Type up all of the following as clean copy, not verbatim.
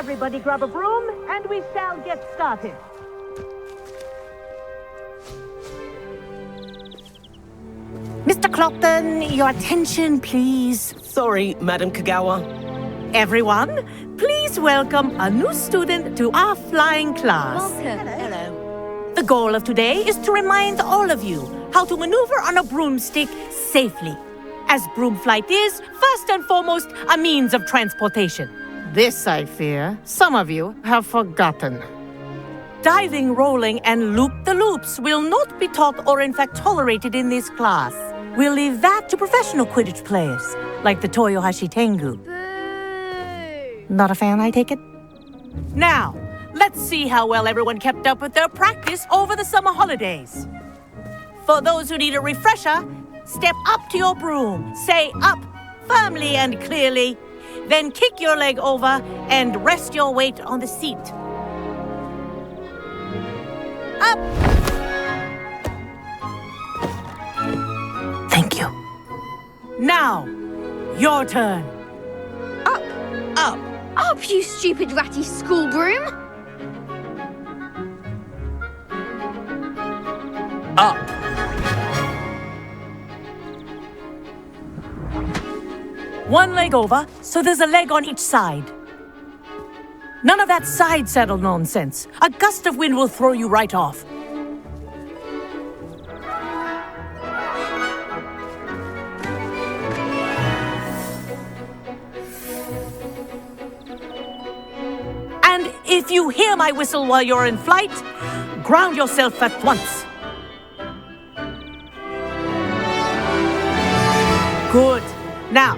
Everybody grab a broom, and we shall get started. Mr. Clopton, your attention, please. Sorry, Madam Kagawa. Everyone, please welcome a new student to our flying class. Welcome. Hello. The goal of today is to remind all of you how to maneuver on a broomstick safely, as broom flight is, first and foremost, a means of transportation. This, I fear, some of you have forgotten. Diving, rolling, and loop-the-loops will not be taught or in fact tolerated in this class. We'll leave that to professional Quidditch players, like the Toyohashi Tengu. Boo! Not a fan, I take it? Now, let's see how well everyone kept up with their practice over the summer holidays. For those who need a refresher, step up to your broom, say up firmly and clearly, then kick your leg over and rest your weight on the seat. Up! Thank you. Now, your turn. Up! Up! Up, you stupid ratty school broom! Up! One leg over, so there's a leg on each side. None of that side saddle nonsense. A gust of wind will throw you right off. And if you hear my whistle while you're in flight, ground yourself at once. Good. Now,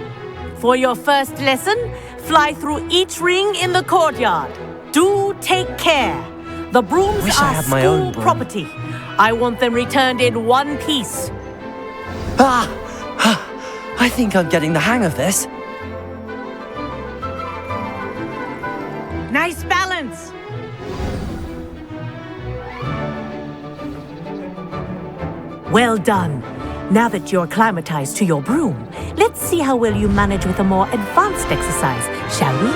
for your first lesson, fly through each ring in the courtyard. Do take care. The brooms Wish I are had my own school broom. property. I want them returned in one piece. I think I'm getting the hang of this. Nice balance. Well done. Now that you're acclimatized to your broom, let's see how well you manage with a more advanced exercise, shall we?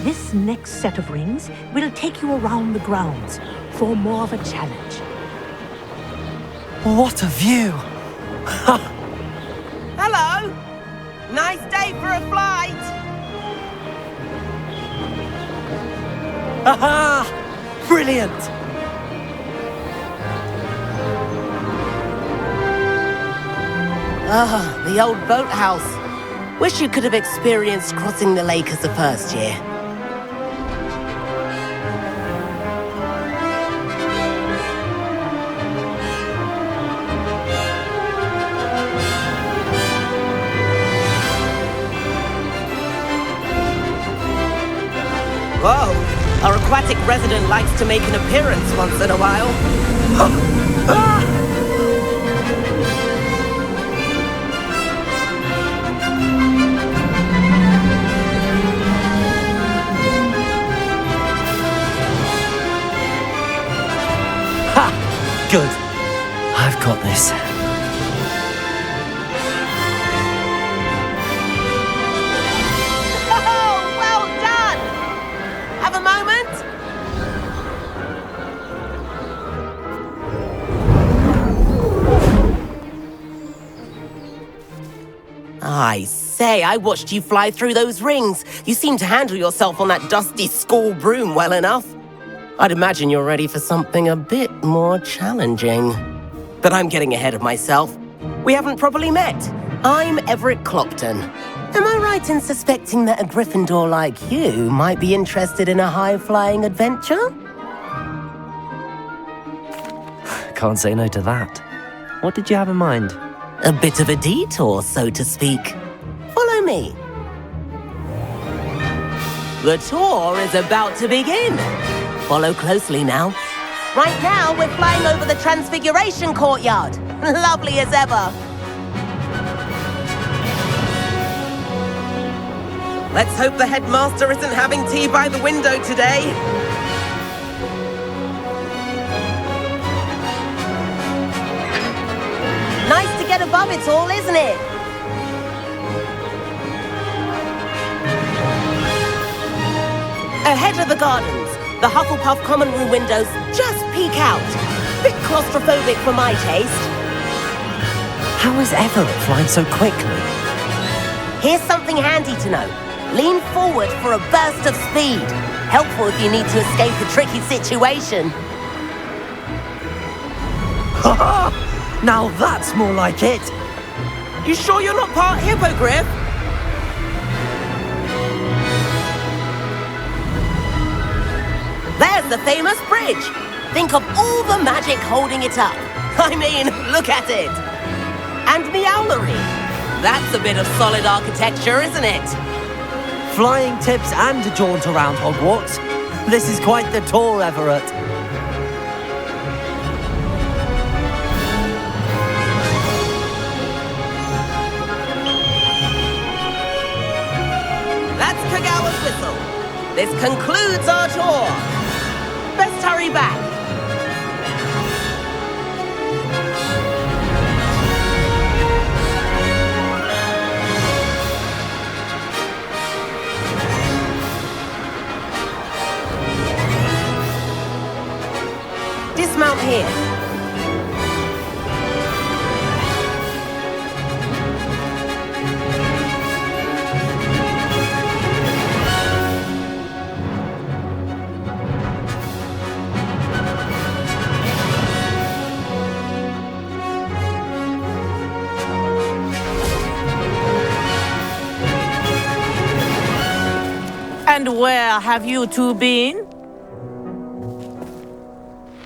This next set of rings will take you around the grounds for more of a challenge. What a view! Hello! Nice day for a flight! Aha! Brilliant! Ah, the old boathouse. Wish you could have experienced crossing the lake as a first year. Whoa! Our aquatic resident likes to make an appearance once in a while. Ha! Good. I've got this. Oh, well done! Have a moment? I say, I watched you fly through those rings. You seem to handle yourself on that dusty school broom well enough. I'd imagine you're ready for something a bit more challenging. But I'm getting ahead of myself. We haven't properly met. I'm Everett Clopton. Am I right in suspecting that a Gryffindor like you might be interested in a high-flying adventure? Can't say no to that. What did you have in mind? A bit of a detour, so to speak. Follow me. The tour is about to begin. Follow closely now. Right now, we're flying over the Transfiguration Courtyard. Lovely as ever. Let's hope the headmaster isn't having tea by the window today. Nice to get above it all, isn't it? Ahead of the gardens, the Hufflepuff common room windows just peek out. Bit claustrophobic for my taste. How is Everett flying so quickly? Here's something handy to know. Lean forward for a burst of speed. Helpful if you need to escape a tricky situation. Now that's more like it! You sure you're not part hippogriff? There's the famous bridge. Think of all the magic holding it up. I mean, look at it. And the owlery. That's a bit of solid architecture, isn't it? Flying tips and a jaunt around Hogwarts. This is quite the tour, Everett. That's Kagawa's whistle. This concludes our tour. Best hurry back. Dismount here. And where have you two been?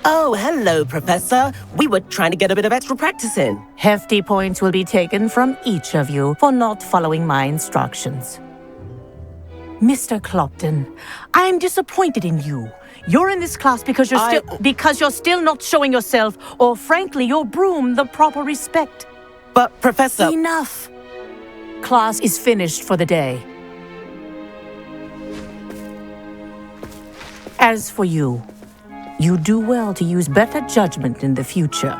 Oh, hello, Professor. We were trying to get a bit of extra practice in. Hefty points will be taken from each of you for not following my instructions. Mr. Clopton, I am disappointed in you. You're in this class because you're still not showing yourself, or frankly, your broom the proper respect. But, Professor... Enough. Class is finished for the day. As for you, you do well to use better judgment in the future.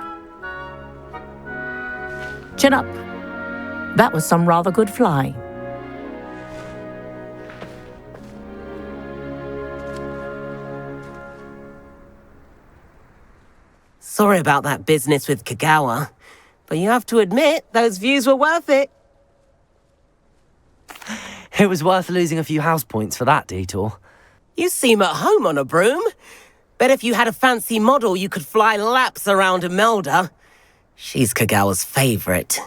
Chin up. That was some rather good flying. Sorry about that business with Kagawa, but you have to admit, those views were worth it. It was worth losing a few house points for that detour. You seem at home on a broom. Bet if you had a fancy model, you could fly laps around Imelda. She's Kagawa's favorite.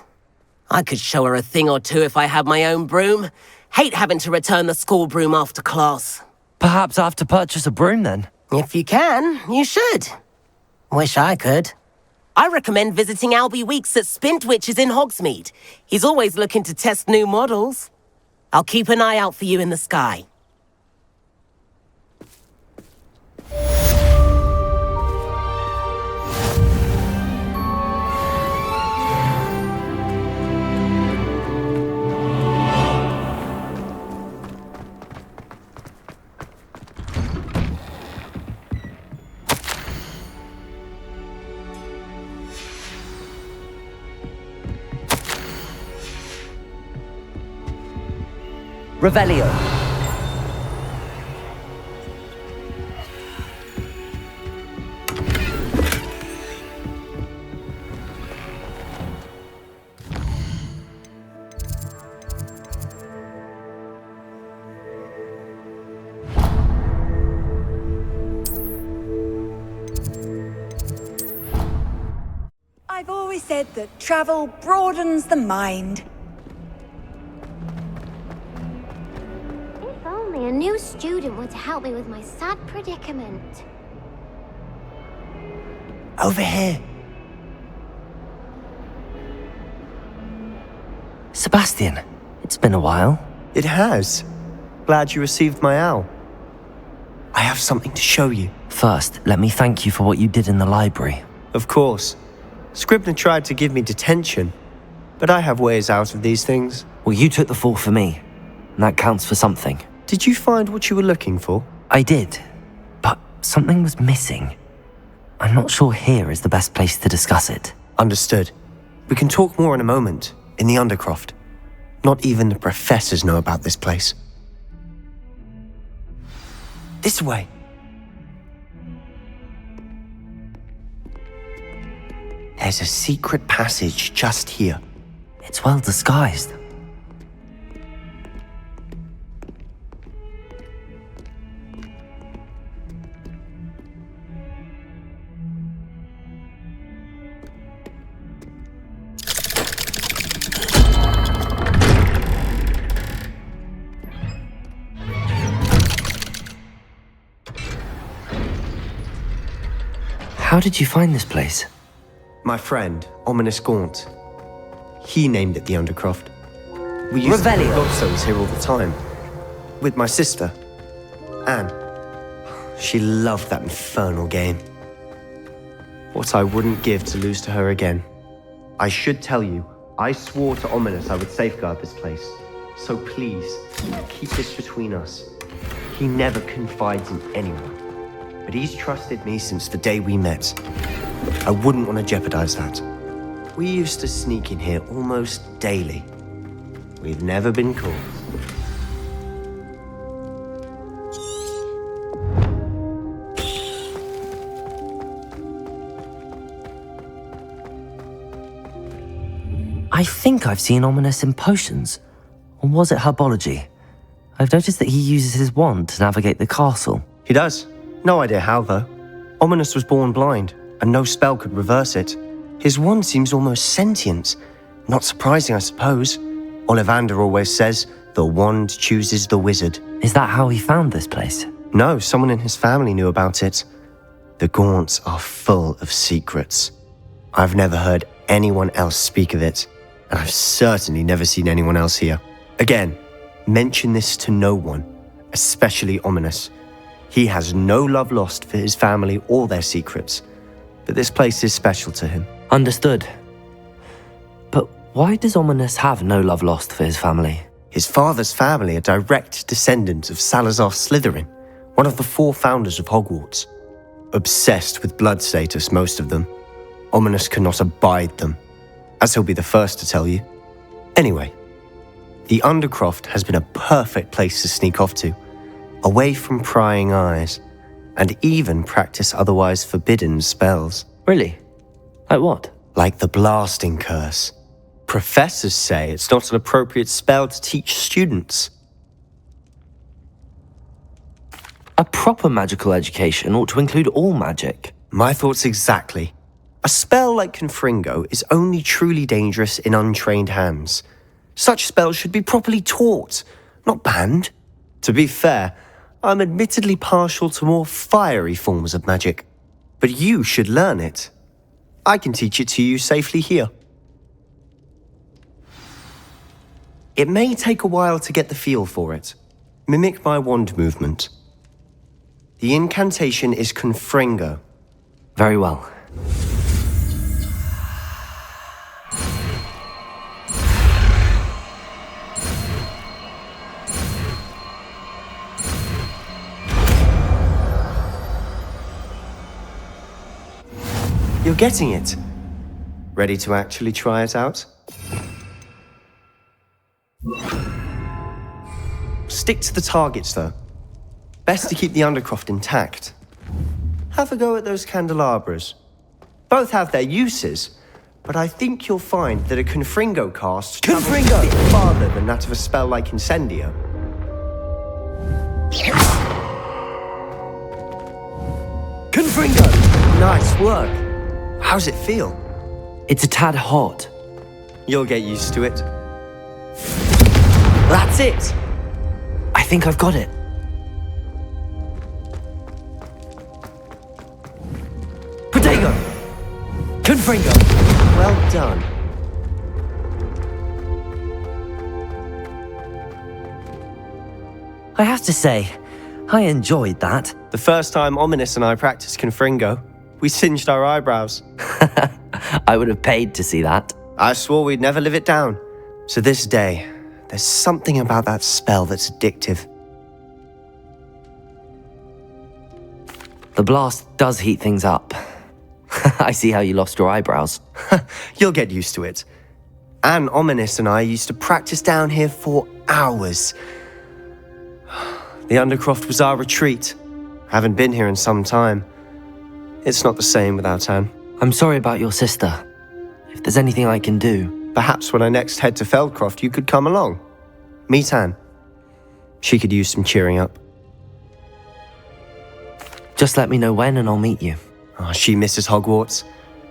I could show her a thing or two if I had my own broom. Hate having to return the school broom after class. Perhaps I have to purchase a broom then? If you can, you should. Wish I could. I recommend visiting Albie Weeks at Spintwitches in Hogsmeade. He's always looking to test new models. I'll keep an eye out for you in the sky. Revelio. I've always said that travel broadens the mind. If only a new student were to help me with my sad predicament. Over here. Sebastian, it's been a while. It has. Glad you received my owl. I have something to show you. First, let me thank you for what you did in the library. Of course. Scribner tried to give me detention, but I have ways out of these things. Well, you took the fall for me, and that counts for something. Did you find what you were looking for? I did, but something was missing. I'm not sure here is the best place to discuss it. Understood. We can talk more in a moment, in the Undercroft. Not even the professors know about this place. This way. There's a secret passage just here. It's well disguised. How did you find this place? My friend, Ominous Gaunt. He named it the Undercroft. We used to play Godstones here all the time. With my sister, Anne. She loved that infernal game. What I wouldn't give to lose to her again. I should tell you, I swore to Ominous I would safeguard this place. So please, keep this between us. He never confides in anyone. But he's trusted me since the day we met. I wouldn't want to jeopardize that. We used to sneak in here almost daily. We've never been caught. I think I've seen Ominous in potions. Or was it herbology? I've noticed that he uses his wand to navigate the castle. He does. No idea how, though. Ominous was born blind, and no spell could reverse it. His wand seems almost sentient. Not surprising, I suppose. Ollivander always says, the wand chooses the wizard. Is that how he found this place? No, someone in his family knew about it. The Gaunts are full of secrets. I've never heard anyone else speak of it, and I've certainly never seen anyone else here. Again, mention this to no one, especially Ominous. He has no love lost for his family or their secrets, but this place is special to him. Understood. But why does Ominous have no love lost for his family? His father's family are direct descendants of Salazar Slytherin, one of the 4 founders of Hogwarts. Obsessed with blood status, most of them. Ominous cannot abide them, as he'll be the first to tell you. Anyway, the Undercroft has been a perfect place to sneak off to, away from prying eyes, and even practice otherwise forbidden spells. Really? Like what? Like the blasting curse. Professors say it's not an appropriate spell to teach students. A proper magical education ought to include all magic. My thoughts exactly. A spell like Confringo is only truly dangerous in untrained hands. Such spells should be properly taught, not banned. To be fair, I'm admittedly partial to more fiery forms of magic, but you should learn it. I can teach it to you safely here. It may take a while to get the feel for it. Mimic my wand movement. The incantation is Confringo. Very well. You're getting it. Ready to actually try it out? Stick to the targets, though. Best to keep the Undercroft intact. Have a go at those candelabras. Both have their uses, but I think you'll find that a Confringo cast travels a bit farther than that of a spell like Incendio. Confringo! Nice work. How's it feel? It's a tad hot. You'll get used to it. That's it! I think I've got it. Protego! Confringo! Well done. I have to say, I enjoyed that. The first time Ominous and I practiced Confringo, we singed our eyebrows. I would have paid to see that. I swore we'd never live it down. To this day, there's something about that spell that's addictive. The blast does heat things up. I see how you lost your eyebrows. You'll get used to it. Anne, Ominous and I used to practice down here for hours. The Undercroft was our retreat. Haven't been here in some time. It's not the same without Anne. I'm sorry about your sister. If there's anything I can do... Perhaps when I next head to Feldcroft, you could come along. Meet Anne. She could use some cheering up. Just let me know when and I'll meet you. Oh, she misses Hogwarts.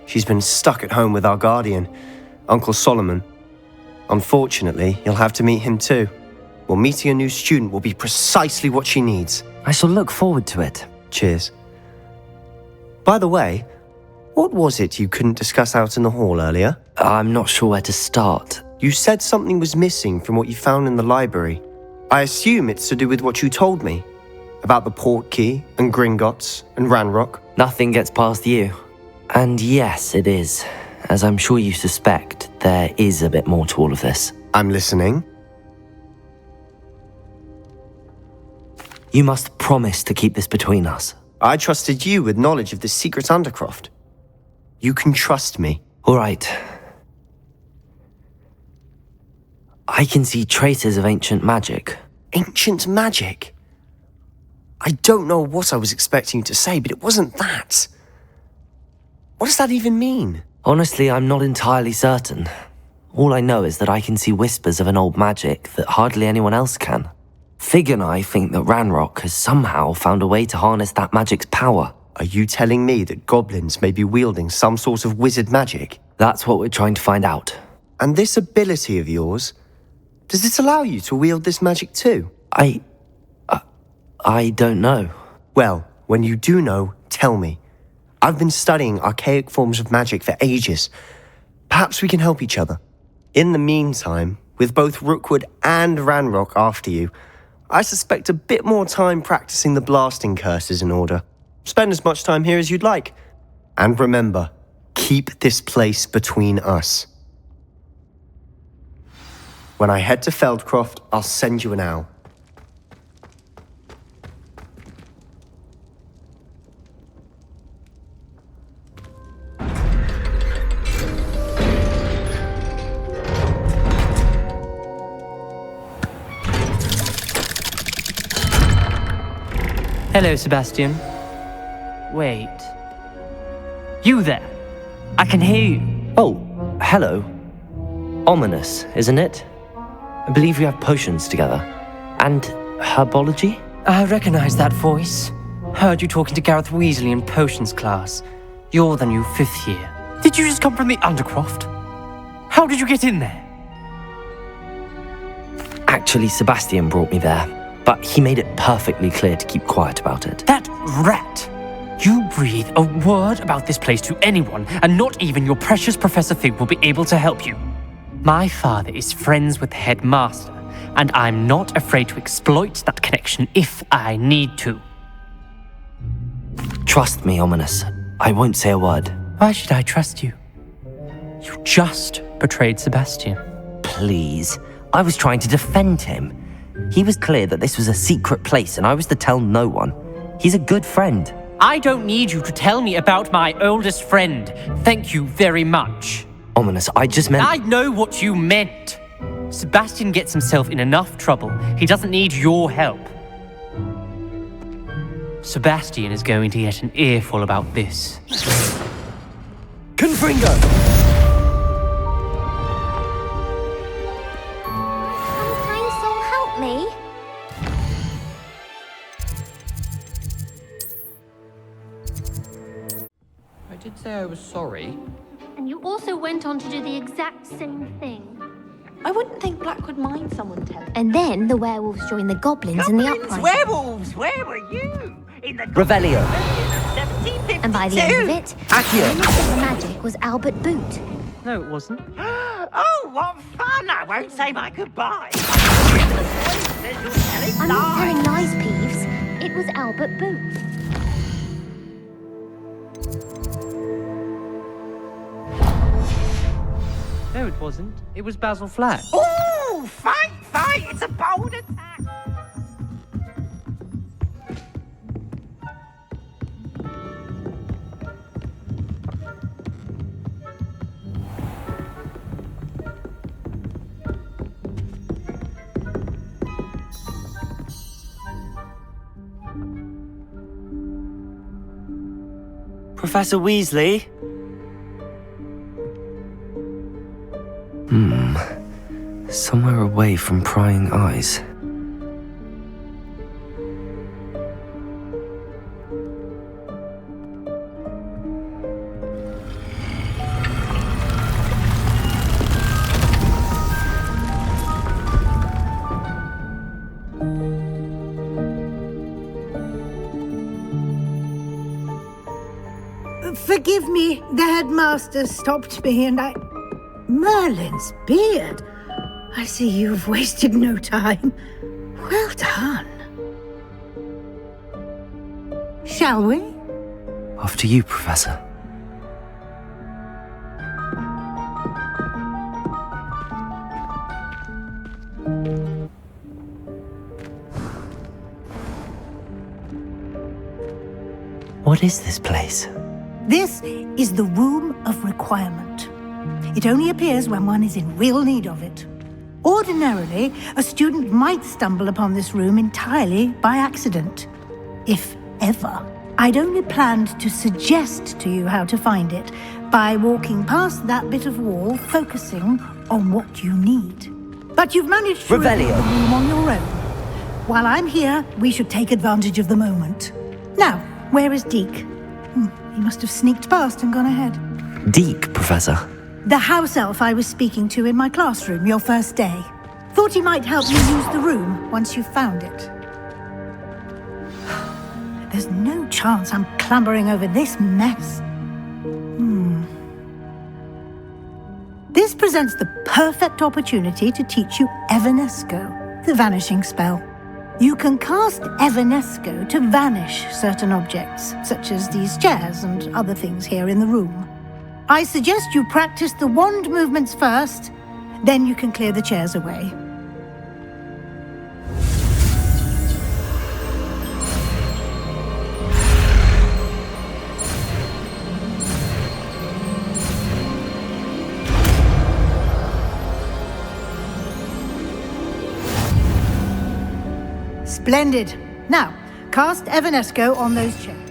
She's been stuck at home with our guardian, Uncle Solomon. Unfortunately, you'll have to meet him too. Well, meeting a new student will be precisely what she needs. I shall look forward to it. Cheers. By the way, what was it you couldn't discuss out in the hall earlier? I'm not sure where to start. You said something was missing from what you found in the library. I assume it's to do with what you told me. About the Portkey and Gringotts and Ranrock. Nothing gets past you. And yes, it is. As I'm sure you suspect, there is a bit more to all of this. I'm listening. You must promise to keep this between us. I trusted you with knowledge of the secret Undercroft. You can trust me. All right. I can see traces of ancient magic. Ancient magic? I don't know what I was expecting you to say, but it wasn't that. What does that even mean? Honestly, I'm not entirely certain. All I know is that I can see whispers of an old magic that hardly anyone else can. Fig and I think that Ranrock has somehow found a way to harness that magic's power. Are you telling me that goblins may be wielding some sort of wizard magic? That's what we're trying to find out. And this ability of yours, does it allow you to wield this magic too? I don't know. Well, when you do know, tell me. I've been studying archaic forms of magic for ages. Perhaps we can help each other. In the meantime, with both Rookwood and Ranrock after you, I suspect a bit more time practicing the blasting curse is in order. Spend as much time here as you'd like. And remember, keep this place between us. When I head to Feldcroft, I'll send you an owl. Hello, Sebastian. Wait. You there? I can hear you. Oh, hello. Ominous, isn't it? I believe we have potions together. And herbology? I recognize that voice. Heard you talking to Gareth Weasley in potions class. You're the new 5th year. Did you just come from the Undercroft? How did you get in there? Actually, Sebastian brought me there. But he made it perfectly clear to keep quiet about it. That rat! You breathe a word about this place to anyone, and not even your precious Professor Fig will be able to help you. My father is friends with the headmaster, and I'm not afraid to exploit that connection if I need to. Trust me, Ominous. I won't say a word. Why should I trust you? You just betrayed Sebastian. Please. I was trying to defend him. He was clear that this was a secret place and I was to tell no one. He's a good friend. I don't need you to tell me about my oldest friend. Thank you very much. Ominous, I just meant... I know what you meant. Sebastian gets himself in enough trouble. He doesn't need your help. Sebastian is going to get an earful about this. Confringo! Me? I did say I was sorry. And you also went on to do the exact same thing. I wouldn't think Black would mind someone telling. And then the werewolves joined the goblins in the uprising. Werewolves! Where were you? In the Revelio. And by the end of it, Accio. the magic was Albert Boot. No, it wasn't. Oh, what fun! I won't say my goodbye. I'm not telling lies, Peeves. It was Albert Boot. No, it wasn't. It was Basil Flack. Oh, fight! It's a bold attack. Professor Weasley? Somewhere away from prying eyes. Forgive me, the headmaster stopped me and I... Merlin's beard! I see you've wasted no time. Well done. Shall we? After you, Professor. What is this place? This is the Room of Requirement. It only appears when one is in real need of it. Ordinarily, a student might stumble upon this room entirely by accident. If ever. I'd only planned to suggest to you how to find it by walking past that bit of wall, focusing on what you need. But you've managed to reveal the room on your own. While I'm here, we should take advantage of the moment. Now, where is Deke? He must have sneaked past and gone ahead. Deke, Professor. The house elf I was speaking to in my classroom your first day. Thought he might help you use the room once you found it. There's no chance I'm clambering over this mess. This presents the perfect opportunity to teach you Evanesco, the vanishing spell. You can cast Evanesco to vanish certain objects, such as these chairs and other things here in the room. I suggest you practice the wand movements first, then you can clear the chairs away. Splendid. Now, cast Evanesco on those chairs.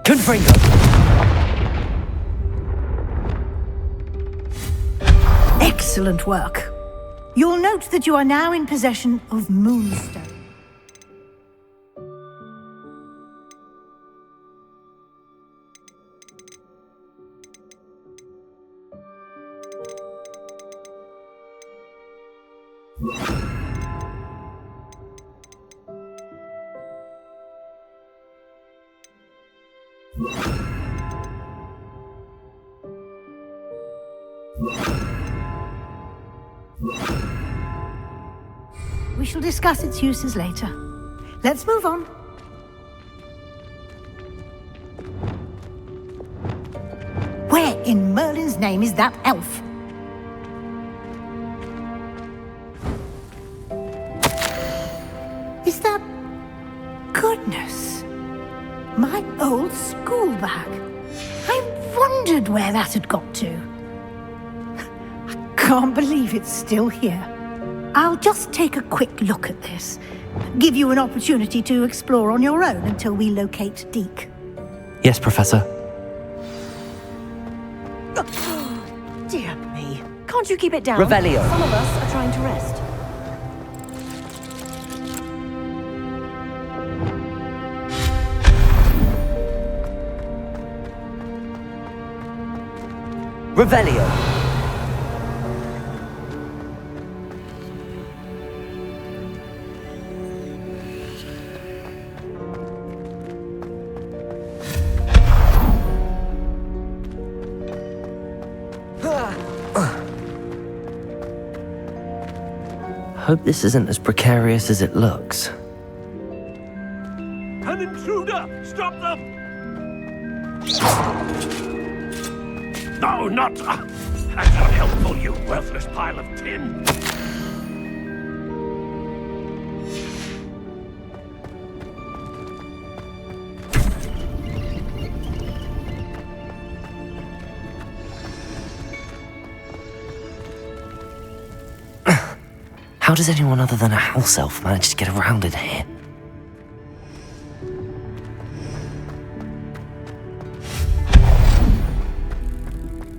Confringo! Excellent work. You'll note that you are now in possession of Moonstone. We shall discuss its uses later. Let's move on. Where in Merlin's name is that elf? Is that... Goodness. My old school bag. I wondered where that had got to. I can't believe it's still here. I'll just take a quick look at this. Give you an opportunity to explore on your own until we locate Deke. Yes, Professor. Dear me. Can't you keep it down? Revelio. Some of us are trying to rest. Revelio. Hope this isn't as precarious as it looks. An intruder! Stop them! No, not... That's not helpful, you worthless pile of tin. How does anyone other than a house elf manage to get around in here?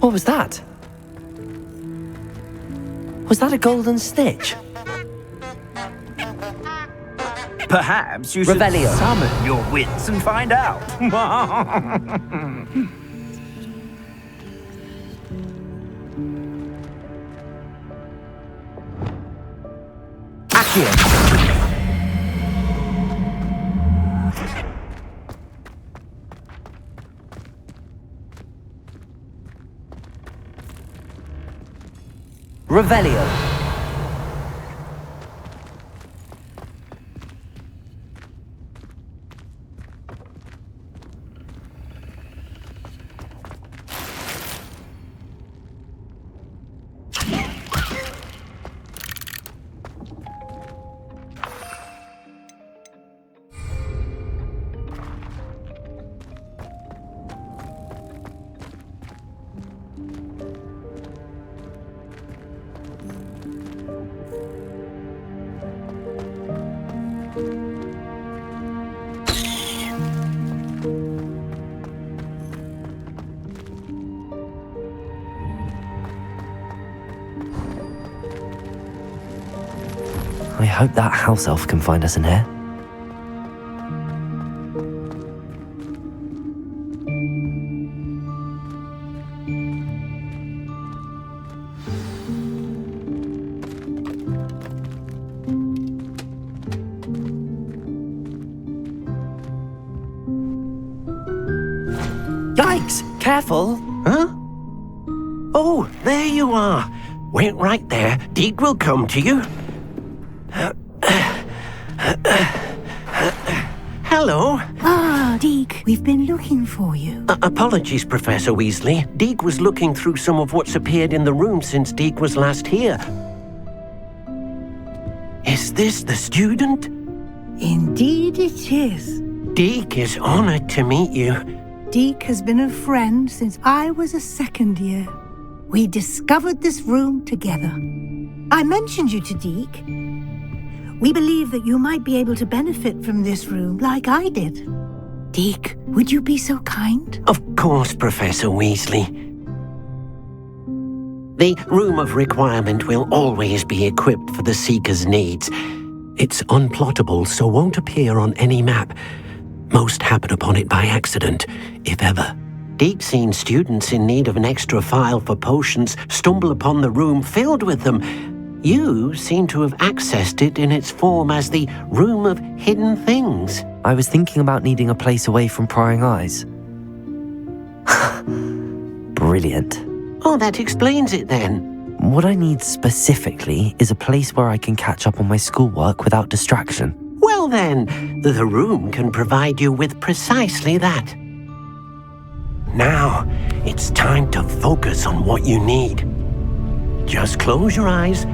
What was that? Was that a golden stitch? Perhaps you should Revelio. summon your wits and find out. Accio. Revelio. I hope that house elf can find us in here. Yikes! Careful! Huh? Oh, there you are. Wait right there. Deke will come to you. Hello. Ah, Deke, we've been looking for you. Apologies, Professor Weasley. Deke was looking through some of what's appeared in the room since Deke was last here. Is this the student? Indeed it is. Deke is honored to meet you. Deke has been a friend since I was a second year. We discovered this room together. I mentioned you to Deke. We believe that you might be able to benefit from this room like I did. Deke, would you be so kind? Of course, Professor Weasley. The Room of Requirement will always be equipped for the Seeker's needs. It's unplottable, so won't appear on any map. Most happen upon it by accident, if ever. Deke's seen students in need of an extra file for potions stumble upon the room filled with them. You seem to have accessed it in its form as the Room of Hidden Things. I was thinking about needing a place away from prying eyes. Brilliant. Oh, that explains it then. What I need specifically is a place where I can catch up on my schoolwork without distraction. Well then, the room can provide you with precisely that. Now, it's time to focus on what you need. Just close your eyes.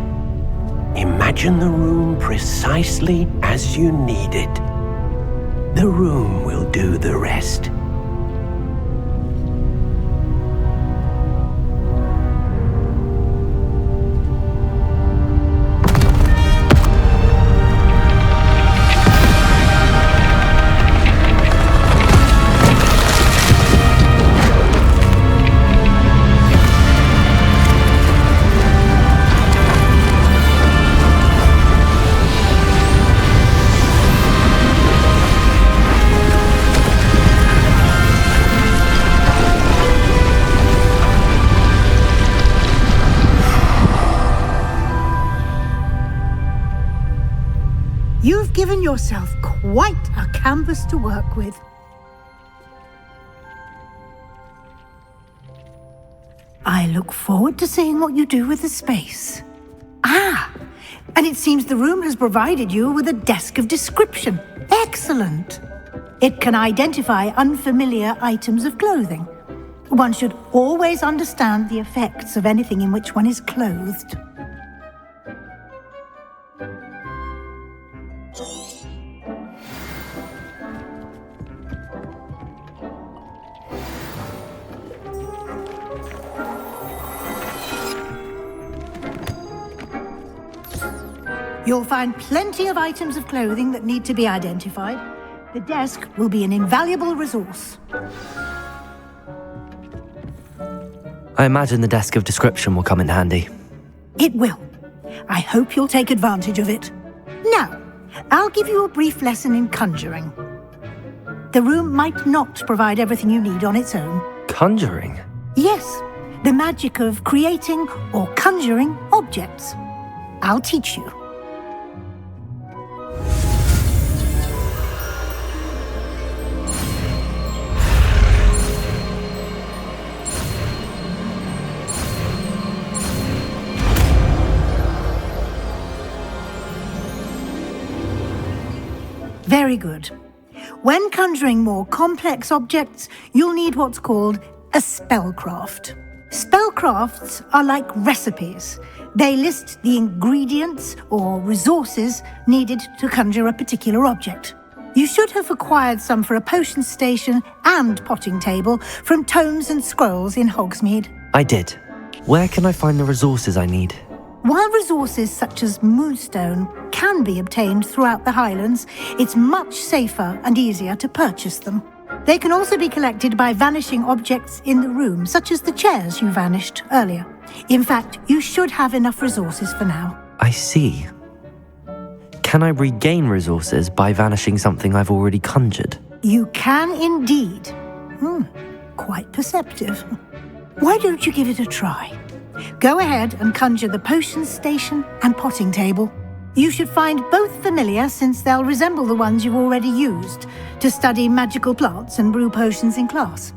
Imagine the room precisely as you need it. The room will do the rest. You've given yourself quite a canvas to work with. I look forward to seeing what you do with the space. Ah, and it seems the room has provided you with a desk of description. Excellent. It can identify unfamiliar items of clothing. One should always understand the effects of anything in which one is clothed. You'll find plenty of items of clothing that need to be identified. The desk will be an invaluable resource. I imagine the desk of description will come in handy. It will. I hope you'll take advantage of it. Now, I'll give you a brief lesson in conjuring. The room might not provide everything you need on its own. Conjuring? Yes, the magic of creating or conjuring objects. I'll teach you. Very good. When conjuring more complex objects, you'll need what's called a spellcraft. Spellcrafts are like recipes. They list the ingredients or resources needed to conjure a particular object. You should have acquired some for a potion station and potting table from tomes and scrolls in Hogsmeade. I did. Where can I find the resources I need? While resources such as moonstone can be obtained throughout the Highlands, it's much safer and easier to purchase them. They can also be collected by vanishing objects in the room, such as the chairs you vanished earlier. In fact, you should have enough resources for now. I see. Can I regain resources by vanishing something I've already conjured? You can indeed. Quite perceptive. Why don't you give it a try? Go ahead and conjure the potion station and potting table. You should find both familiar, since they'll resemble the ones you've already used to study magical plants and brew potions in class.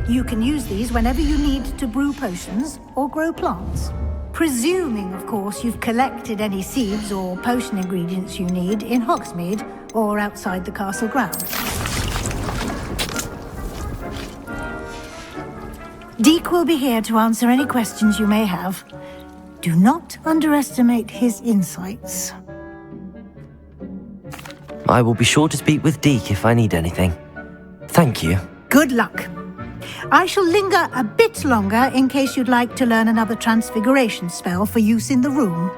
You can use these whenever you need to brew potions or grow plants. Presuming, of course, you've collected any seeds or potion ingredients you need in Hogsmeade or outside the castle grounds. Deke will be here to answer any questions you may have. Do not underestimate his insights. I will be sure to speak with Deke if I need anything. Thank you. Good luck. I shall linger a bit longer in case you'd like to learn another transfiguration spell for use in the room.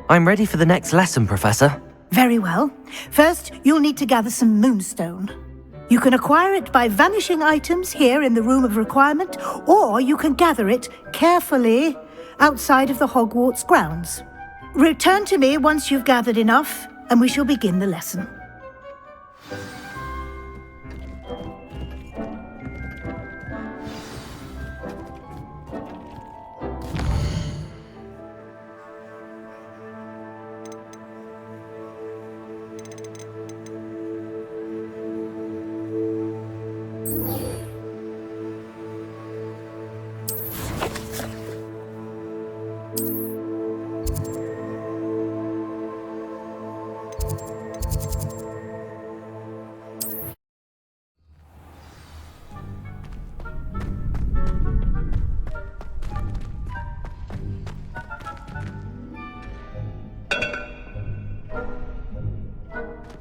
I'm ready for the next lesson, Professor. Very well. First, you'll need to gather some moonstone. You can acquire it by vanishing items here in the Room of Requirement, or you can gather it carefully outside of the Hogwarts grounds. Return to me once you've gathered enough, and we shall begin the lesson.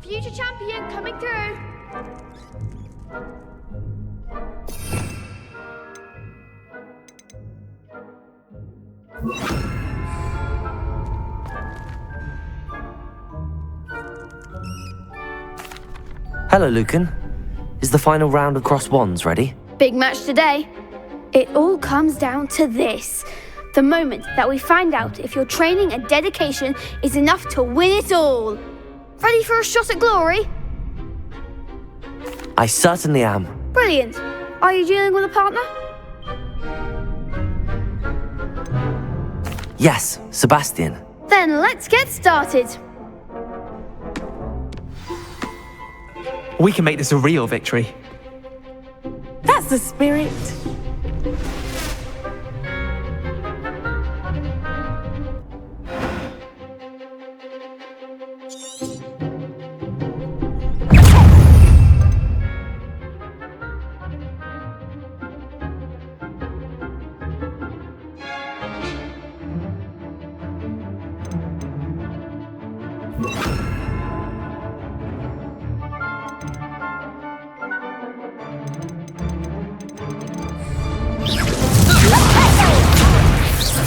Future champion coming through. Hello, Lucan. Is the final round of Cross Wands ready? Big match today. It all comes down to this. The moment that we find out if your training and dedication is enough to win it all. Ready for a shot at glory? I certainly am. Brilliant. Are you dealing with a partner? Yes, Sebastian. Then let's get started. We can make this a real victory. That's the spirit.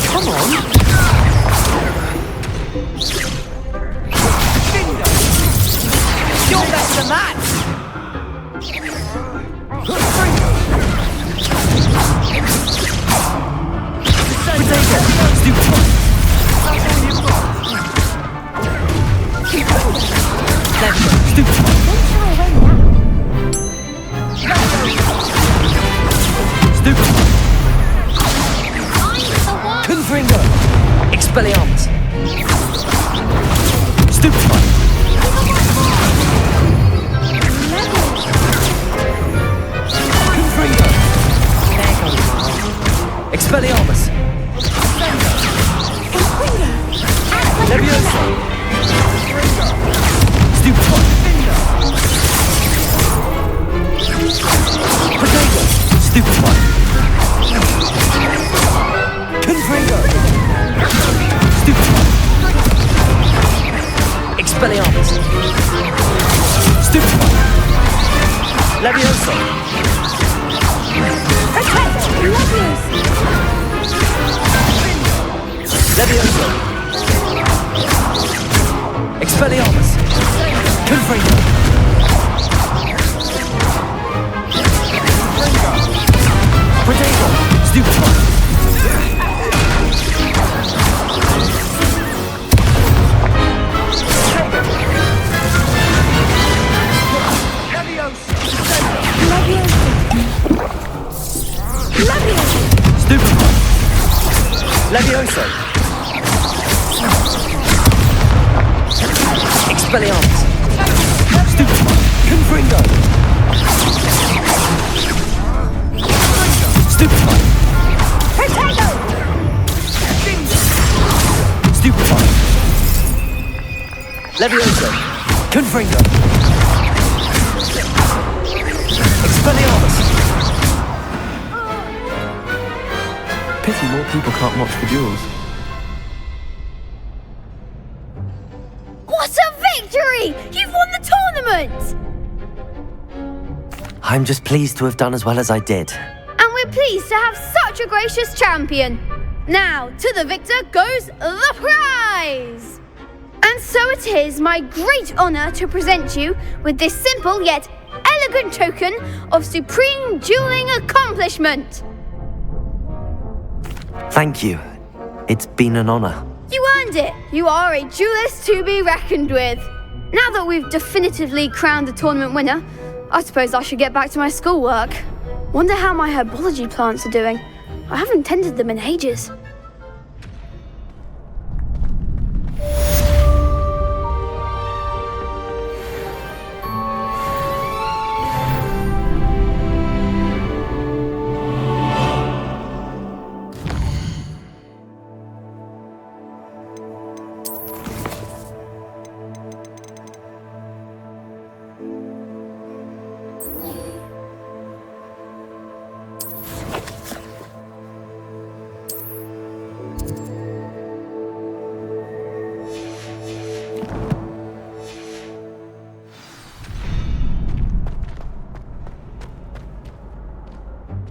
Come on! You're better than that! Confringo! Expelliarmus! Stupefy! Confringo! Expelliarmus! Leviosa! Stupefy! Protego! Stupefy! Confringo! Stupefy! Expelliarmus! Stupefy! Leviosa! Leviosa! Expelliarmus! Confringo! Protego! Stupefy! Expelliarmus! Stupefy! Confringo! Stupefy! Protego! Stupefy! Levioso! Confringo! Expelliarmus! Pity more people can't watch the duels. What a victory! You've won the tournament! I'm just pleased to have done as well as I did. And we're pleased to have such a gracious champion. Now, to the victor goes the prize! And so it is my great honour to present you with this simple yet elegant token of supreme dueling accomplishment. Thank you. It's been an honour. You earned it. You are a duelist to be reckoned with. Now that we've definitively crowned the tournament winner, I suppose I should get back to my schoolwork. Wonder how my herbology plants are doing. I haven't tended them in ages.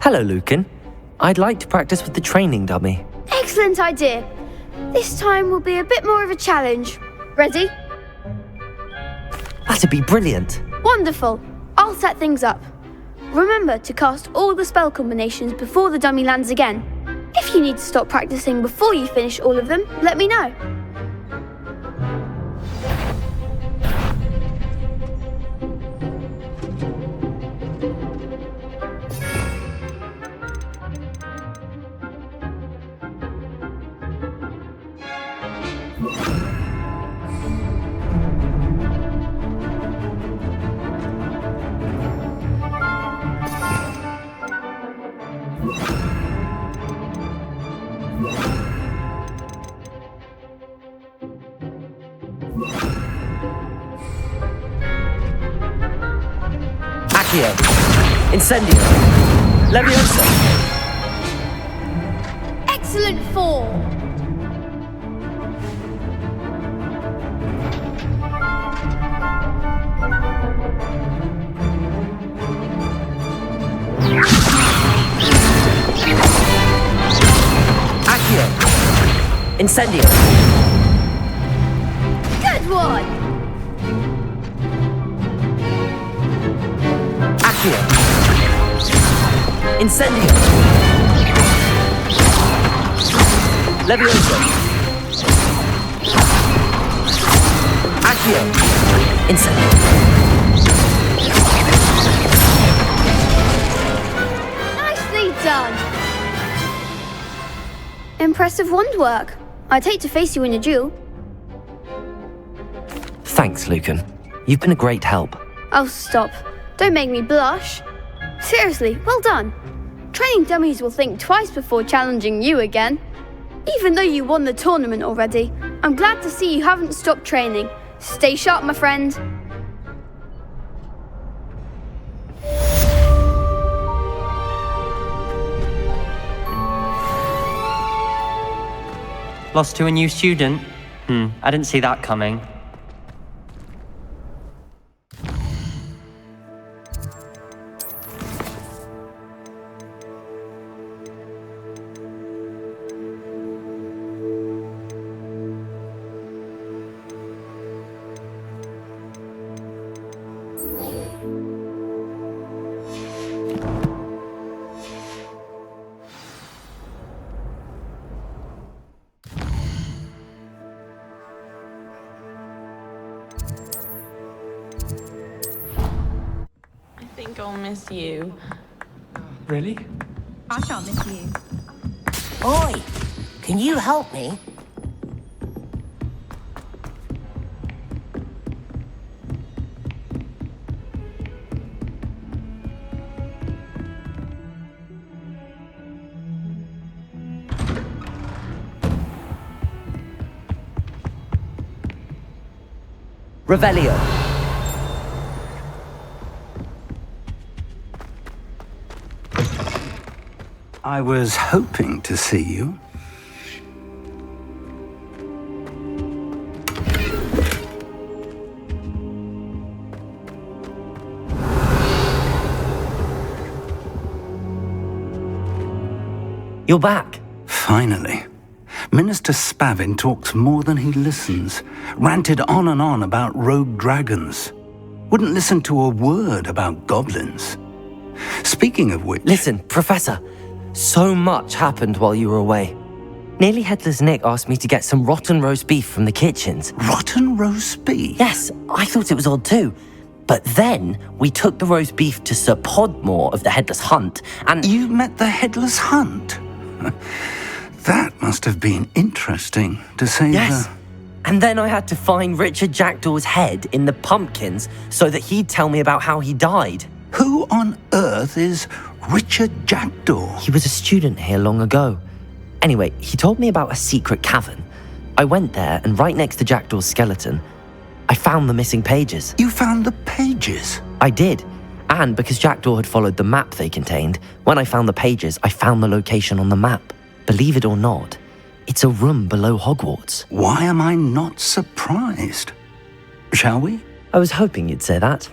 Hello, Lucan. I'd like to practice with the training dummy. Excellent idea. This time will be a bit more of a challenge. Ready? That'd be brilliant. Wonderful. I'll set things up. Remember to cast all the spell combinations before the dummy lands again. If you need to stop practicing before you finish all of them, let me know. Accio! Incendio! Leviosa! Excellent form! Accio! Incendio! Good one! Accio! Incendio! Leviosa! Accio! Incendio! Nicely done! Impressive wand work. I'd hate to face you in a duel. Thanks, Lucan. You've been a great help. Oh, stop. Don't make me blush. Seriously, well done. Training dummies will think twice before challenging you again. Even though you won the tournament already, I'm glad to see you haven't stopped training. Stay sharp, my friend. Lost to a new student? I didn't see that coming. I think I'll miss you. Really? I shan't miss you. Oi! Can you help me? Revelio. I was hoping to see you. You're back. Finally. Minister Spavin talks more than he listens. Ranted on and on about rogue dragons. Wouldn't listen to a word about goblins. Speaking of which... Listen, Professor. So much happened while you were away. Nearly Headless Nick asked me to get some rotten roast beef from the kitchens. Rotten roast beef? Yes, I thought it was odd too. But then we took the roast beef to Sir Podmore of the Headless Hunt, and... You met the Headless Hunt? That must have been interesting, to say Yes. And then I had to find Richard Jackdaw's head in the pumpkins so that he'd tell me about how he died. Who on earth is Richard Jackdaw? He was a student here long ago. Anyway, he told me about a secret cavern. I went there, and right next to Jackdaw's skeleton, I found the missing pages. You found the pages? I did. And because Jackdaw had followed the map they contained, when I found the pages, I found the location on the map. Believe it or not, it's a room below Hogwarts. Why am I not surprised? Shall we? I was hoping you'd say that.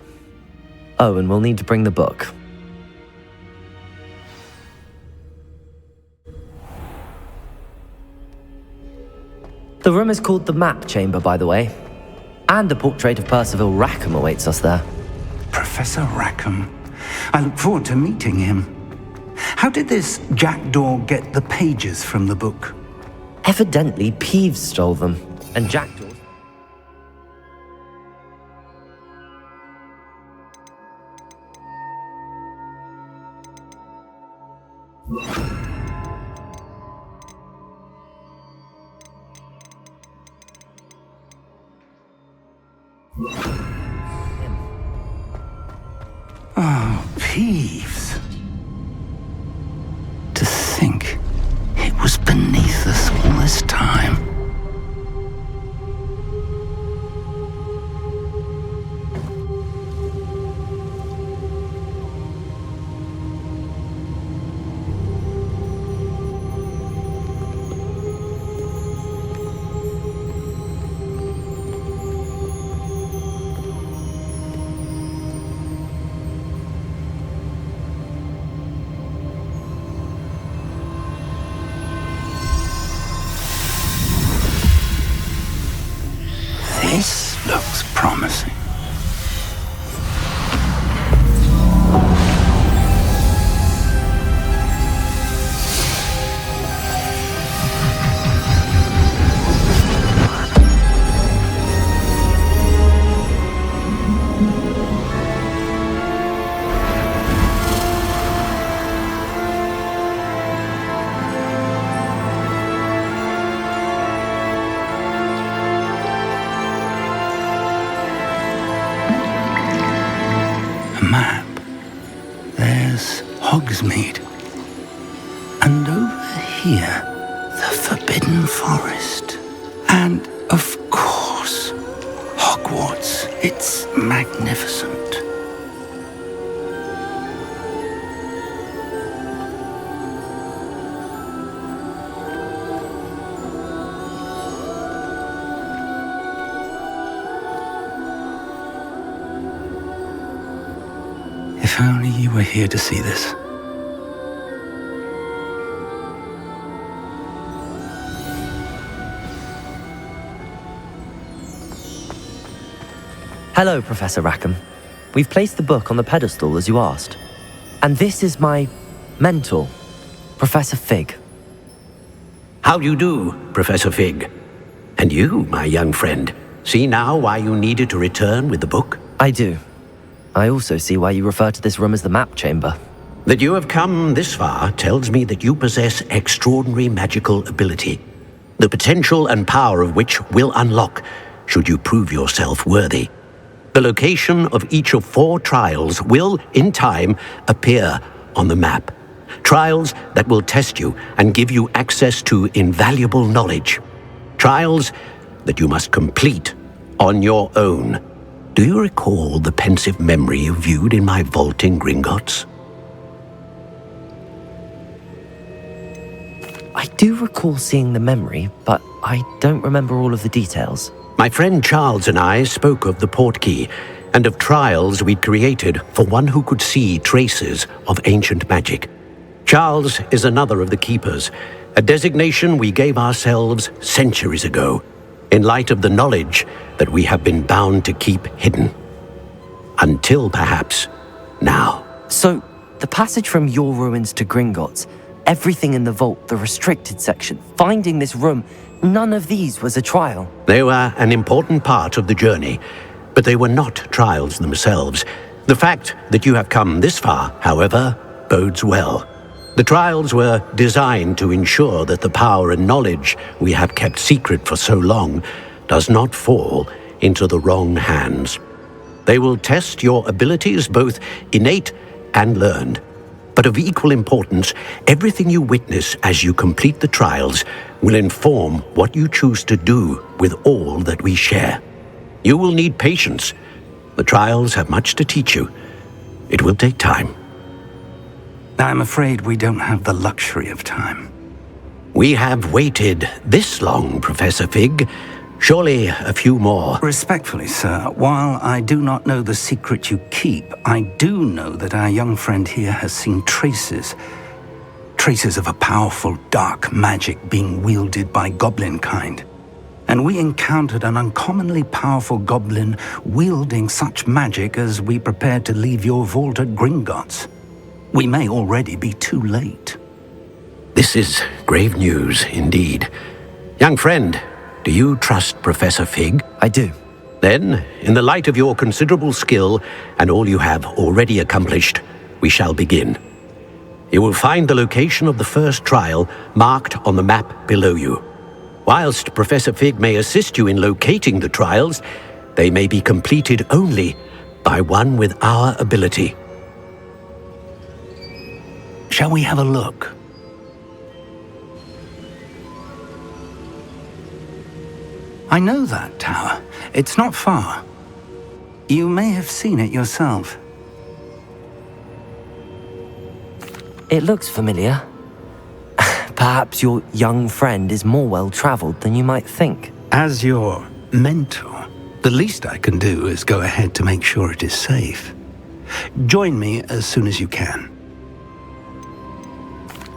Oh, and we'll need to bring the book. The room is called the Map Chamber, by the way. And a portrait of Percival Rackham awaits us there. Professor Rackham. I look forward to meeting him. How did this Jackdaw get the pages from the book? Evidently, Peeves stole them, and Jackdaw... Oh, Peeves. To think it was beneath us all this time. This looks promising. Map. There's Hogsmeade. And over here, the Forbidden Forest. And, of course, Hogwarts. It's magnificent. If only you were here to see this. Hello, Professor Rackham. We've placed the book on the pedestal as you asked. And this is my mentor, Professor Fig. How do you do, Professor Fig? And you, my young friend, see now why you needed to return with the book? I do. I also see why you refer to this room as the Map Chamber. That you have come this far tells me that you possess extraordinary magical ability, the potential and power of which will unlock should you prove yourself worthy. The location of each of 4 trials will, in time, appear on the map. Trials that will test you and give you access to invaluable knowledge. Trials that you must complete on your own. Do you recall the pensive memory you viewed in my vault in Gringotts? I do recall seeing the memory, but I don't remember all of the details. My friend Charles and I spoke of the Portkey and of trials we'd created for one who could see traces of ancient magic. Charles is another of the keepers, a designation we gave ourselves centuries ago, in light of the knowledge that we have been bound to keep hidden. Until perhaps now. So, the passage from your ruins to Gringotts, everything in the vault, the restricted section, finding this room, none of these was a trial. They were an important part of the journey, but they were not trials themselves. The fact that you have come this far, however, bodes well. The trials were designed to ensure that the power and knowledge we have kept secret for so long does not fall into the wrong hands. They will test your abilities, both innate and learned. But of equal importance, everything you witness as you complete the trials will inform what you choose to do with all that we share. You will need patience. The trials have much to teach you. It will take time. I'm afraid we don't have the luxury of time. We have waited this long, Professor Fig. Surely a few more. Respectfully, sir, while I do not know the secret you keep, I do know that our young friend here has seen traces of a powerful dark magic being wielded by goblin kind. And we encountered an uncommonly powerful goblin wielding such magic as we prepared to leave your vault at Gringotts. We may already be too late. This is grave news indeed. Young friend, do you trust Professor Fig? I do. Then, in the light of your considerable skill and all you have already accomplished, we shall begin. You will find the location of the first trial marked on the map below you. Whilst Professor Fig may assist you in locating the trials, they may be completed only by one with our ability. Shall we have a look? I know that tower. It's not far. You may have seen it yourself. It looks familiar. Perhaps your young friend is more well-traveled than you might think. As your mentor, the least I can do is go ahead to make sure it is safe. Join me as soon as you can.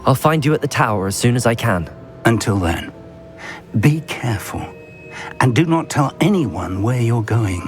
I'll find you at the tower as soon as I can. Until then, be careful. And do not tell anyone where you're going.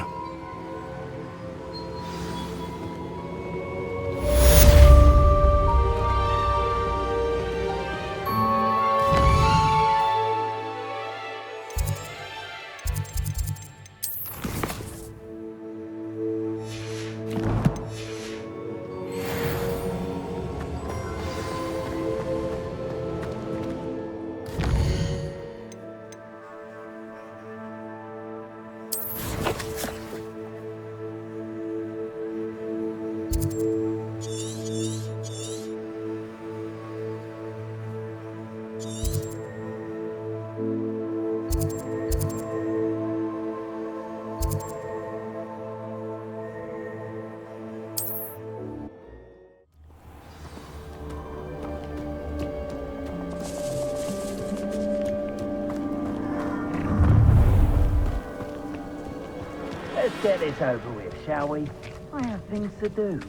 Let's get this over with, shall we? I have things to do.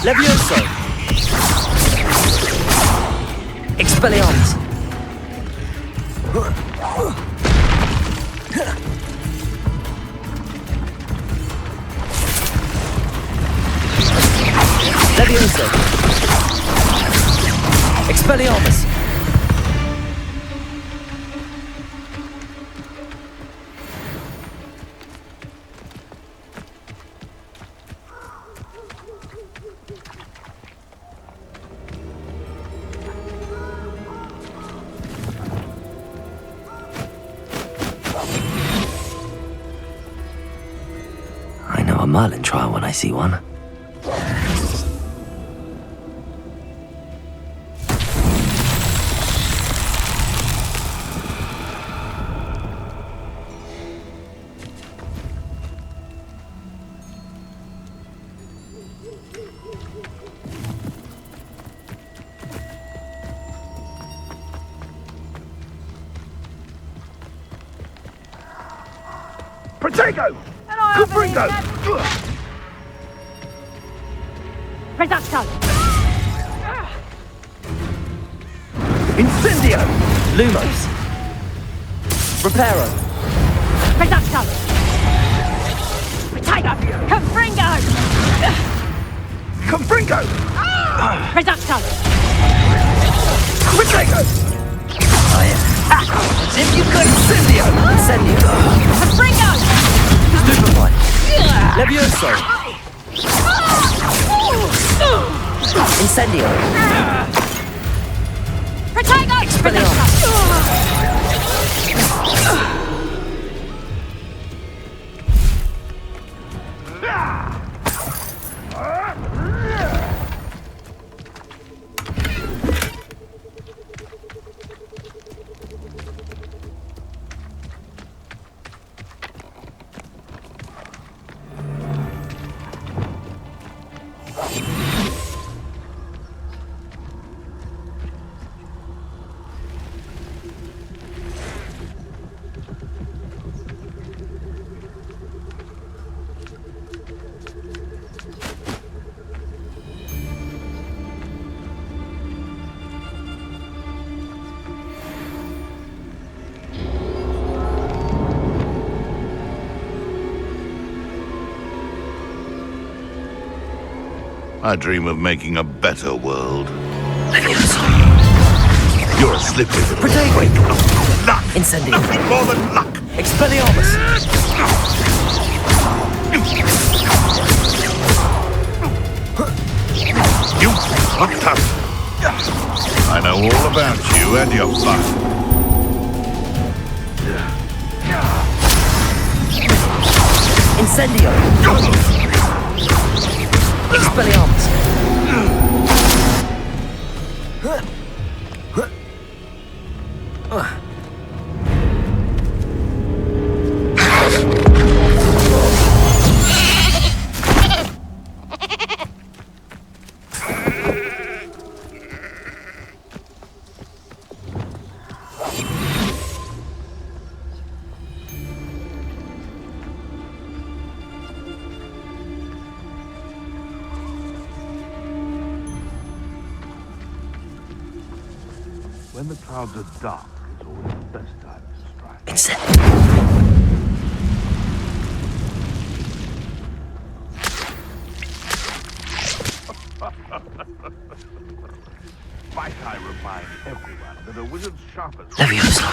Levioso! Expelliarmus! Levioso! Expelliarmus! I know a Merlin trial when I see one. Protego! Cupringo! Reducto! Incendio! Lumos! Reparo! Reducto! Protego! Confringo! Confringo! Reducto! Protego! As if you could! Incendio! Incendio! Confringo! Stupefy! Levioso! Incendio! Protego! Expelliarmus! I dream of making a better world. You're a slippery little freak. Luck! Incendio! Nothing more than luck! Expelliarmus! You fucked up! I know all about you and your fun. Incendio! Expelliarmus! When the clouds are dark, it's always the best time to strike. Might I remind everyone that a wizard's sharpest... Levioso!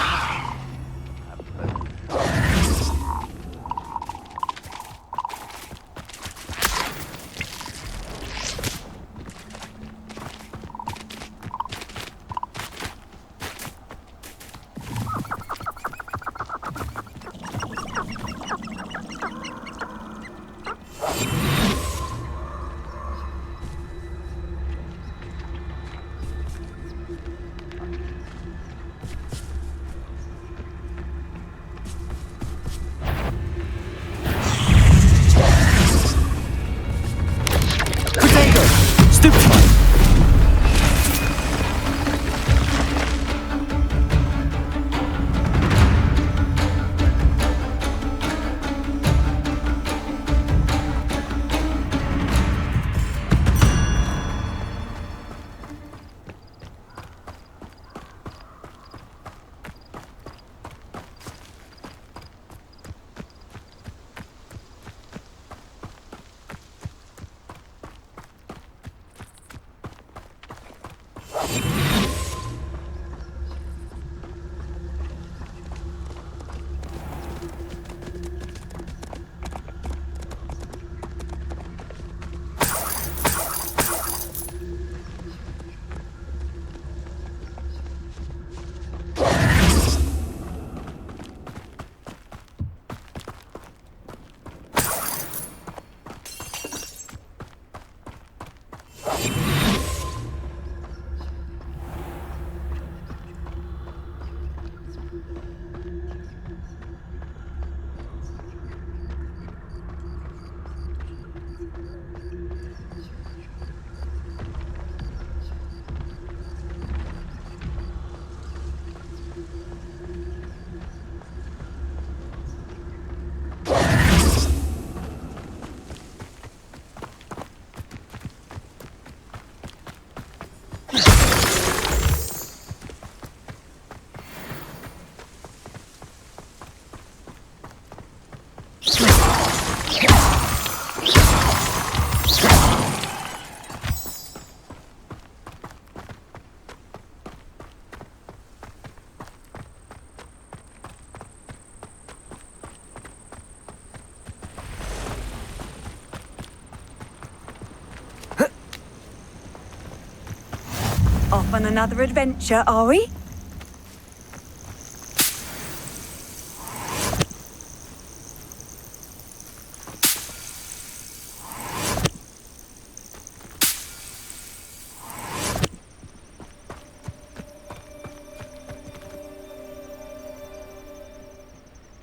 off on another adventure, are we?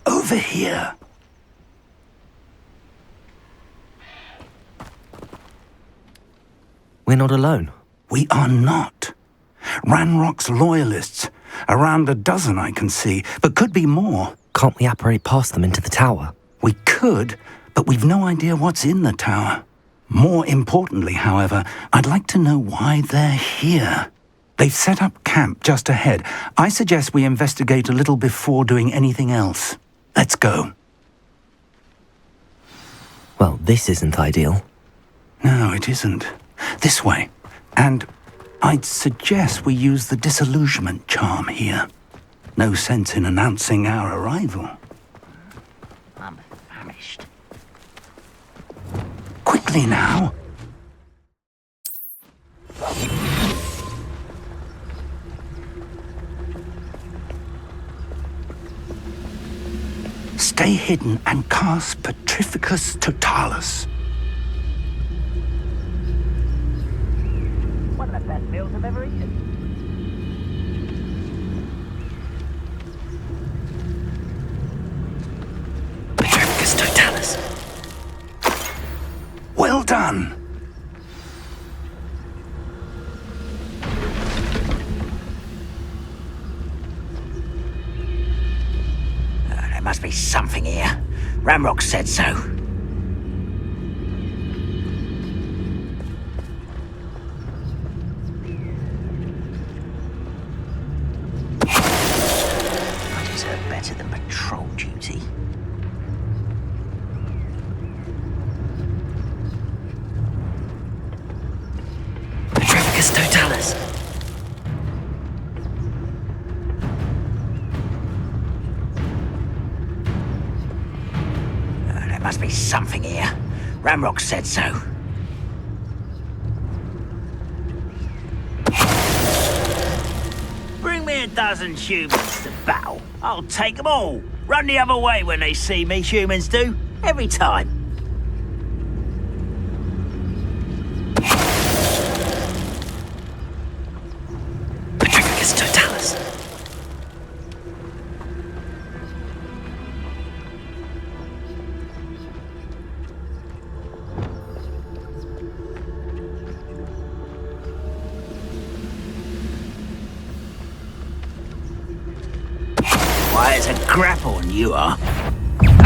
Over here. We're not alone. We are not. Ranrock's loyalists. Around a dozen I can see, but could be more. Can't we apparate past them into the tower? We could, but we've no idea what's in the tower. More importantly, however, I'd like to know why they're here. They've set up camp just ahead. I suggest we investigate a little before doing anything else. Let's go. Well, this isn't ideal. No, it isn't. This way. And I'd suggest we use the disillusionment charm here. No sense in announcing our arrival. I'm famished. Quickly now. Stay hidden and cast Petrificus Totalis. One of the best meals I've ever eaten. Petrificus Totalis. Well done. There must be something here. Ranrock said so. I deserve better than patrol duty. Petrificus Totalis. There must be something here. Ranrock said so. Bring me a dozen humans to battle. I'll take them all. Run the other way when they see me, humans do. Every time. Petrificus Totalis. Why, it's a grapple and you are.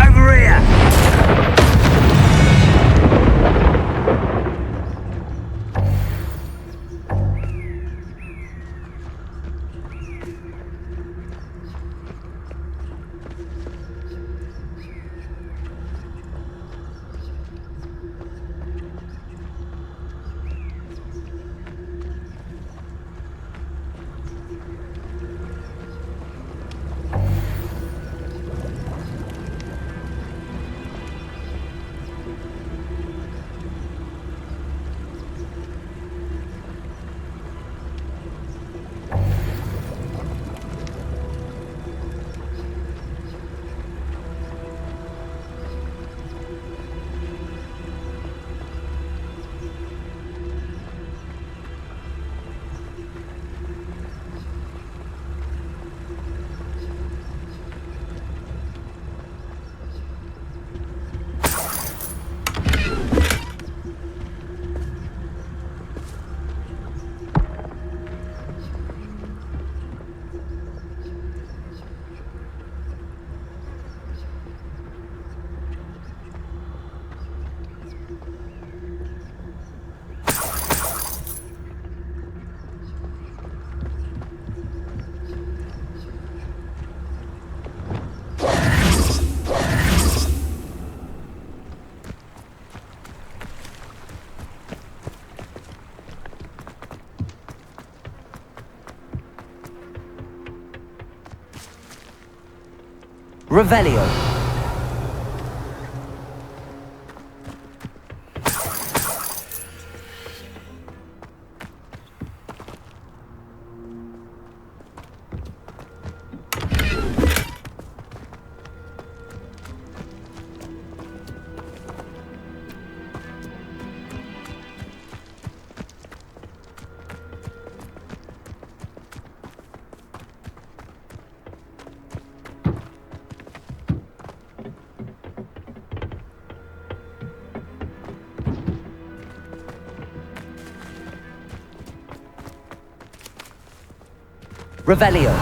Over here! Revelio. Revelio.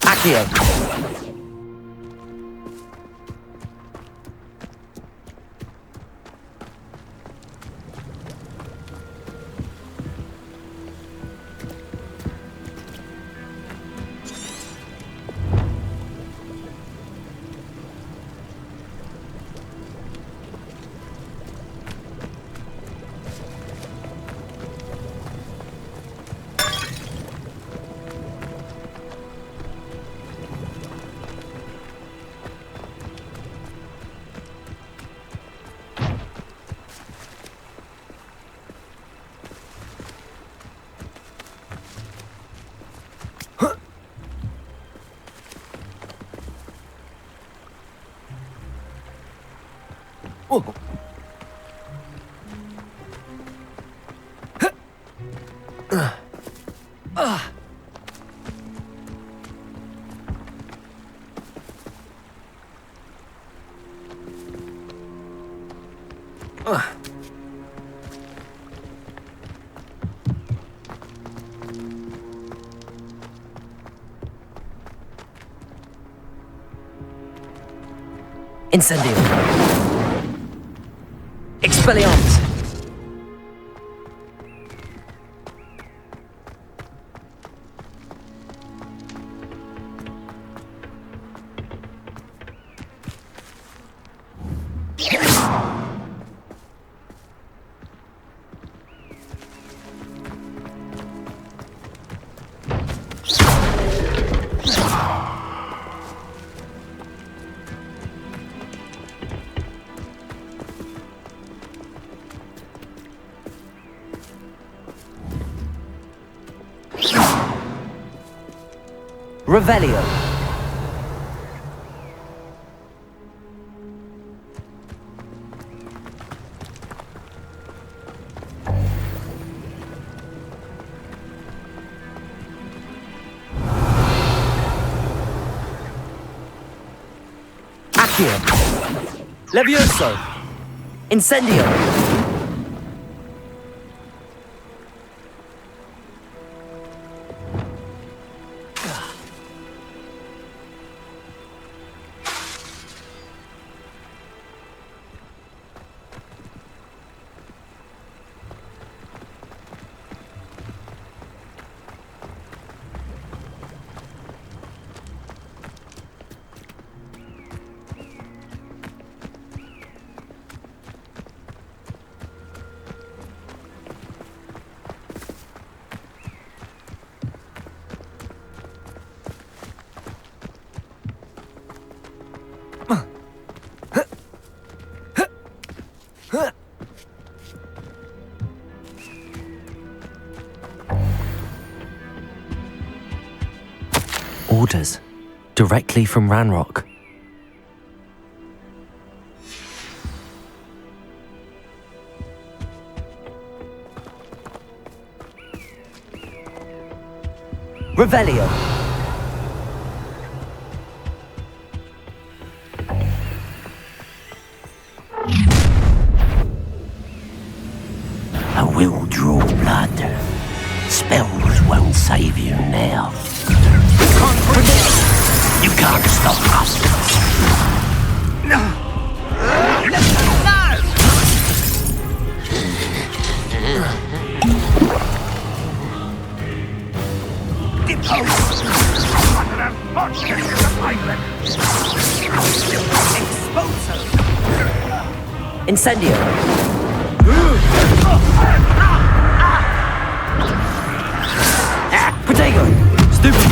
Accio. Oh. Incendio. Expelliarmus. Revelio. Accio. Levioso. Incendio. Orders, directly from Ranrock. Revelio. I will draw blood. Spells won't save you now. You can't stop us. No. Incendio. Protego. Stupid.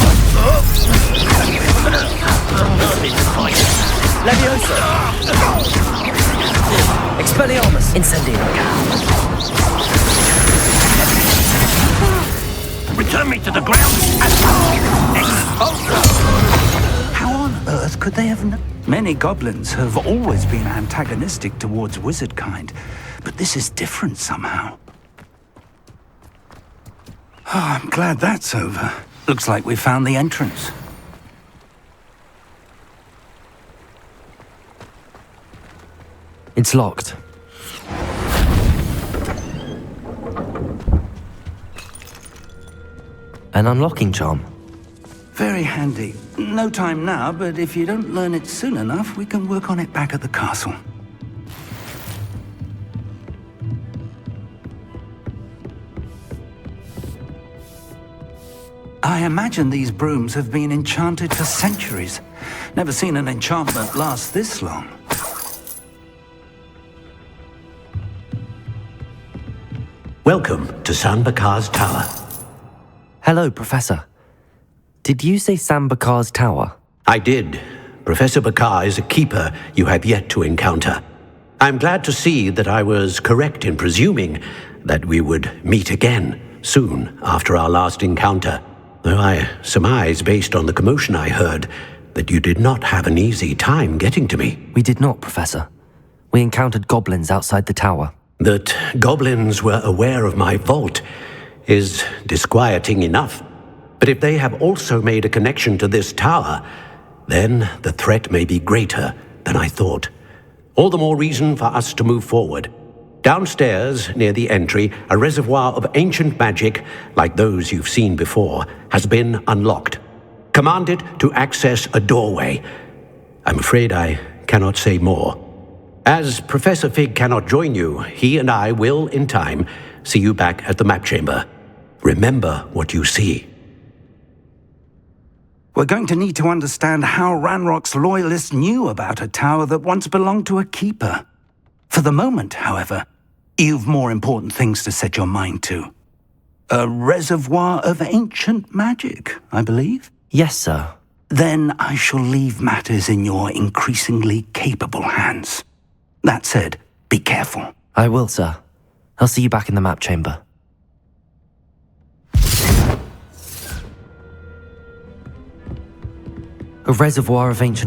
Levioso. Expelliarmus. Incendio. Return me to the ground. How on earth could they have known? Many goblins have always been antagonistic towards wizard kind, but this is different somehow. Oh, I'm glad that's over. Looks like we found the entrance. It's locked. An unlocking charm. Very handy. No time now, but if you don't learn it soon enough, we can work on it back at the castle. I imagine these brooms have been enchanted for centuries. Never seen an enchantment last this long. Welcome to Sambakar's Tower. Hello, Professor. Did you say Sambakar's Tower? I did. Professor Bakar is a keeper you have yet to encounter. I'm glad to see that I was correct in presuming that we would meet again soon after our last encounter. Though I surmise, based on the commotion I heard, that you did not have an easy time getting to me. We did not, Professor. We encountered goblins outside the tower. That goblins were aware of my vault is disquieting enough. But if they have also made a connection to this tower, then the threat may be greater than I thought. All the more reason for us to move forward. Downstairs, near the entry, a reservoir of ancient magic, like those you've seen before, has been unlocked. Command it to access a doorway. I'm afraid I cannot say more. As Professor Fig cannot join you, he and I will, in time, see you back at the map chamber. Remember what you see. We're going to need to understand how Ranrock's loyalists knew about a tower that once belonged to a keeper. For the moment, however, you've more important things to set your mind to. A reservoir of ancient magic, I believe? Yes, sir. Then I shall leave matters in your increasingly capable hands. That said, be careful. I will, sir. I'll see you back in the map chamber. A reservoir of ancient